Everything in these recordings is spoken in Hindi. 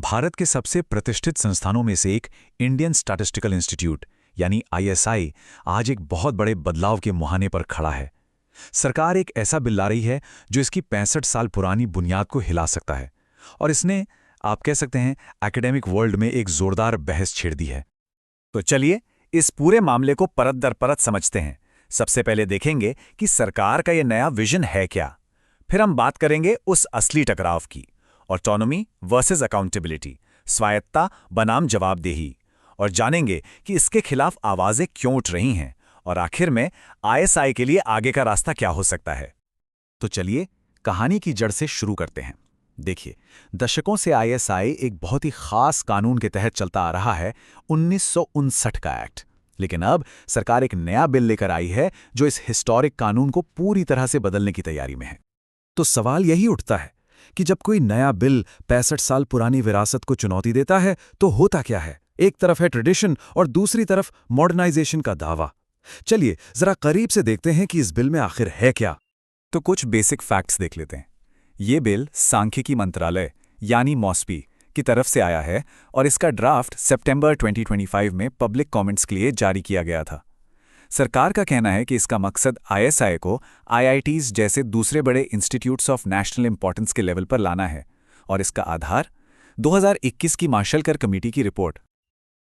भारत के सबसे प्रतिष्ठित संस्थानों में से एक इंडियन स्टैटिस्टिकल इंस्टीट्यूट यानी आईएसआई आज एक बहुत बड़े बदलाव के मुहाने पर खड़ा है। सरकार एक ऐसा बिल ला रही है जो इसकी 65 साल पुरानी बुनियाद को हिला सकता है और इसने, आप कह सकते हैं, एकेडमिक वर्ल्ड में एक जोरदार बहस छेड़ दी है। तो चलिए इस पूरे मामले को परत दर परत समझते हैं। सबसे पहले देखेंगे कि सरकार का ये नया विजन है क्या। फिर हम बात करेंगे उस असली टकराव की, ऑटोनॉमी वर्सेस अकाउंटेबिलिटी, स्वायत्ता बनाम जवाबदेही, और जानेंगे कि इसके खिलाफ आवाजें क्यों उठ रही हैं, और आखिर में आईएसआई के लिए आगे का रास्ता क्या हो सकता है। तो चलिए कहानी की जड़ से शुरू करते हैं। देखिए, दशकों से आईएसआई एक बहुत ही खास कानून के तहत चलता आ रहा है, 1959 का एक्ट। लेकिन अब सरकार एक नया बिल लेकर आई है जो इस हिस्टोरिक कानून को पूरी तरह से बदलने की तैयारी में है। तो सवाल यही उठता है कि जब कोई नया बिल 65 साल पुरानी विरासत को चुनौती देता है तो होता क्या है। एक तरफ है ट्रेडिशन और दूसरी तरफ मॉडर्नाइजेशन का दावा। चलिए जरा करीब से देखते हैं कि इस बिल में आखिर है क्या। तो कुछ बेसिक फैक्ट्स देख लेते हैं। ये बिल सांख्यिकी मंत्रालय यानी मॉस्पी की तरफ से आया है और इसका ड्राफ्ट सितंबर 2025 में पब्लिक कमेंट्स के लिए जारी किया गया था। सरकार का कहना है कि इसका मकसद आईएसआई को आईआईटीज जैसे दूसरे बड़े इंस्टीट्यूट्स ऑफ नेशनल इंपॉर्टेंस के लेवल पर लाना है, और इसका आधार 2021 की माशेलकर कमेटी की रिपोर्ट।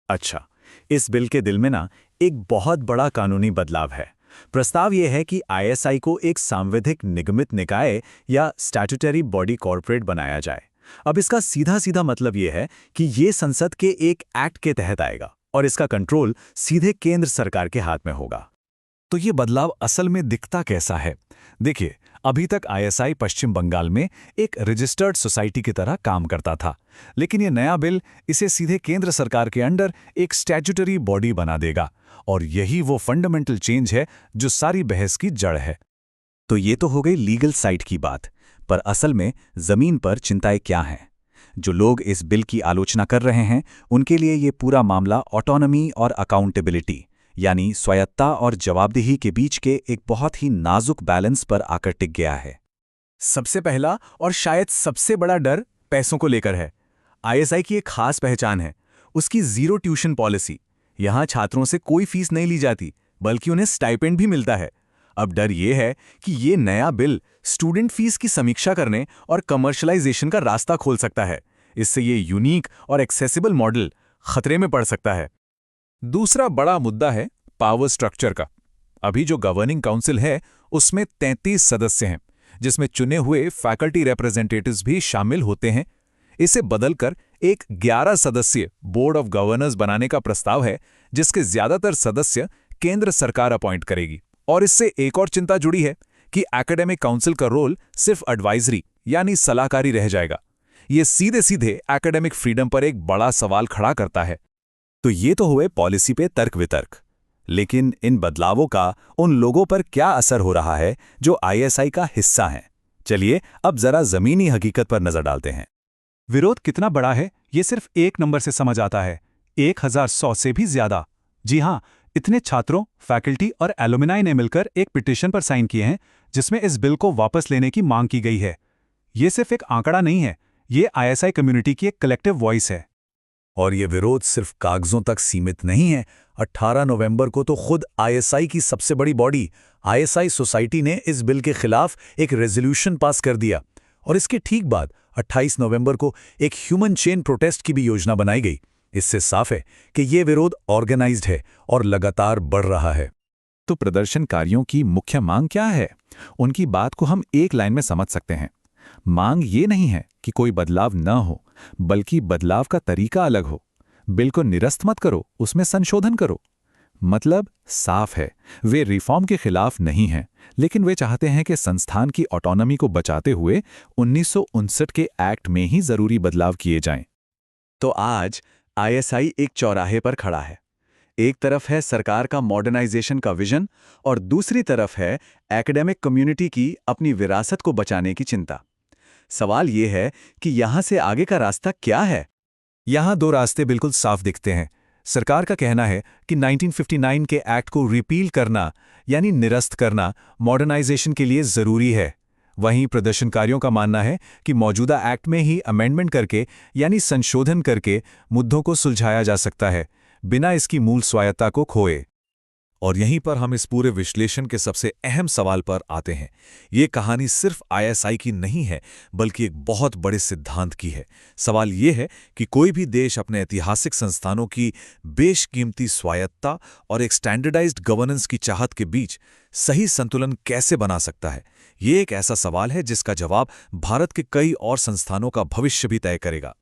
अच्छा, इस बिल के दिल में ना एक बहुत बड़ा कानूनी बदलाव है। प्रस्ताव यह है कि आईएसआई को एक सांविधिक निगमित निकाय या स्टैट्यूटरी बॉडी कॉर्पोरेट बनाया जाए। अब इसका सीधा सीधा मतलब यह है कि ये संसद के एक एक्ट के तहत आएगा और इसका कंट्रोल सीधे केंद्र सरकार के हाथ में होगा। तो ये बदलाव असल में दिखता कैसा है? देखिए, अभी तक आईएसआई पश्चिम बंगाल में एक रजिस्टर्ड सोसाइटी की तरह काम करता था, लेकिन ये नया बिल इसे सीधे केंद्र सरकार के अंडर एक स्टैट्यूटरी बॉडी बना देगा, और यही वो फंडामेंटल चेंज है जो सारी बहस की जड़ है। तो ये तो हो गई लीगल साइड की बात, पर असल में जमीन पर चिंताएं क्या हैं? जो लोग इस बिल की आलोचना कर रहे हैं उनके लिए ये पूरा मामला ऑटोनॉमी और अकाउंटेबिलिटी यानी स्वायत्ता और जवाबदेही के बीच के एक बहुत ही नाजुक बैलेंस पर आकर टिक गया है। सबसे पहला और शायद सबसे बड़ा डर पैसों को लेकर है। आईएसआई की एक खास पहचान है उसकी जीरो ट्यूशन पॉलिसी। यहां छात्रों से कोई फीस नहीं ली जाती, बल्कि उन्हें स्टाइपेंड भी मिलता है। अब डर यह है कि ये नया बिल स्टूडेंट फीस की समीक्षा करने और कमर्शलाइजेशन का रास्ता खोल सकता है। इससे ये यूनिक और एक्सेसिबल मॉडल खतरे में पड़ सकता है। दूसरा बड़ा मुद्दा है पावर स्ट्रक्चर का। अभी जो गवर्निंग काउंसिल है उसमें 33 सदस्य हैं, जिसमें चुने हुए फैकल्टी रिप्रेजेंटेटिव्स भी शामिल होते हैं। इसे बदलकर एक 11 सदस्यीय बोर्ड ऑफ गवर्नर्स बनाने का प्रस्ताव है, जिसके ज्यादातर सदस्य केंद्र सरकार अपॉइंट करेगी। और इससे एक और चिंता जुड़ी है कि एकेडमिक काउंसिल का रोल सिर्फ एडवाइजरी यानी सलाहकारी रह जाएगा। ये सीधे सीधे एकेडमिक फ्रीडम पर एक बड़ा सवाल खड़ा करता है। तो ये तो हुए पॉलिसी पे तर्क वितर्क, लेकिन इन बदलावों का उन लोगों पर क्या असर हो रहा है जो आईएसआई का हिस्सा हैं? चलिए अब जरा जमीनी हकीकत पर नजर डालते हैं। विरोध कितना बड़ा है ये सिर्फ एक नंबर से समझ आता है, 1100 से भी ज्यादा। जी हां, इतने छात्रों, फैकल्टी और एलुमनाई ने मिलकर एक पिटीशन पर साइन किए हैं जिसमें इस बिल को वापस लेने की मांग की गई है। ये सिर्फ एक आंकड़ा नहीं है, ये आईएसआई कम्युनिटी की एक कलेक्टिव वॉइस है। और ये विरोध सिर्फ कागजों तक सीमित नहीं है। 18 नवंबर को तो खुद आईएसआई की सबसे बड़ी बॉडी आईएसआई सोसाइटी ने इस बिल के खिलाफ एक रेजोल्यूशन पास कर दिया, और इसके ठीक बाद 28 नवंबर को एक ह्यूमन चेन प्रोटेस्ट की भी योजना बनाई गई। इससे साफ है कि ये विरोध ऑर्गेनाइज्ड है और लगातार बढ़ रहा है। तो प्रदर्शनकारियों की मुख्य मांग क्या है? उनकी बात को हम एक लाइन में समझ सकते हैं। मांग ये नहीं है कि कोई बदलाव न हो, बल्कि बदलाव का तरीका अलग हो। बिल को निरस्त मत करो, उसमें संशोधन करो। मतलब साफ है, वे रिफॉर्म के खिलाफ नहीं हैं, लेकिन वे चाहते हैं कि संस्थान की ऑटोनॉमी को बचाते हुए 1959 के एक्ट में ही जरूरी बदलाव किए जाएं। तो आज आईएसआई एक चौराहे पर खड़ा है। एक तरफ है सरकार का मॉडर्नाइजेशन का विजन और दूसरी तरफ है एकेडमिक कम्युनिटी की अपनी विरासत को बचाने की चिंता। सवाल यह है कि यहां से आगे का रास्ता क्या है? यहां दो रास्ते बिल्कुल साफ दिखते हैं। सरकार का कहना है कि 1959 के एक्ट को रिपील करना यानी निरस्त करना मॉडर्नाइजेशन के लिए जरूरी है। वहीं प्रदर्शनकारियों का मानना है कि मौजूदा एक्ट में ही अमेंडमेंट करके यानी संशोधन करके मुद्दों को सुलझाया जा सकता है, बिना इसकी मूल स्वायत्ता को खोए। और यहीं पर हम इस पूरे विश्लेषण के सबसे अहम सवाल पर आते हैं। ये कहानी सिर्फ आईएसआई की नहीं है, बल्कि एक बहुत बड़े सिद्धांत की है। सवाल ये है कि कोई भी देश अपने ऐतिहासिक संस्थानों की बेशकीमती स्वायत्ता और एक स्टैंडर्डाइज्ड गवर्नेंस की चाहत के बीच सही संतुलन कैसे बना सकता है। ये एक ऐसा सवाल है जिसका जवाब भारत के कई और संस्थानों का भविष्य भी तय करेगा।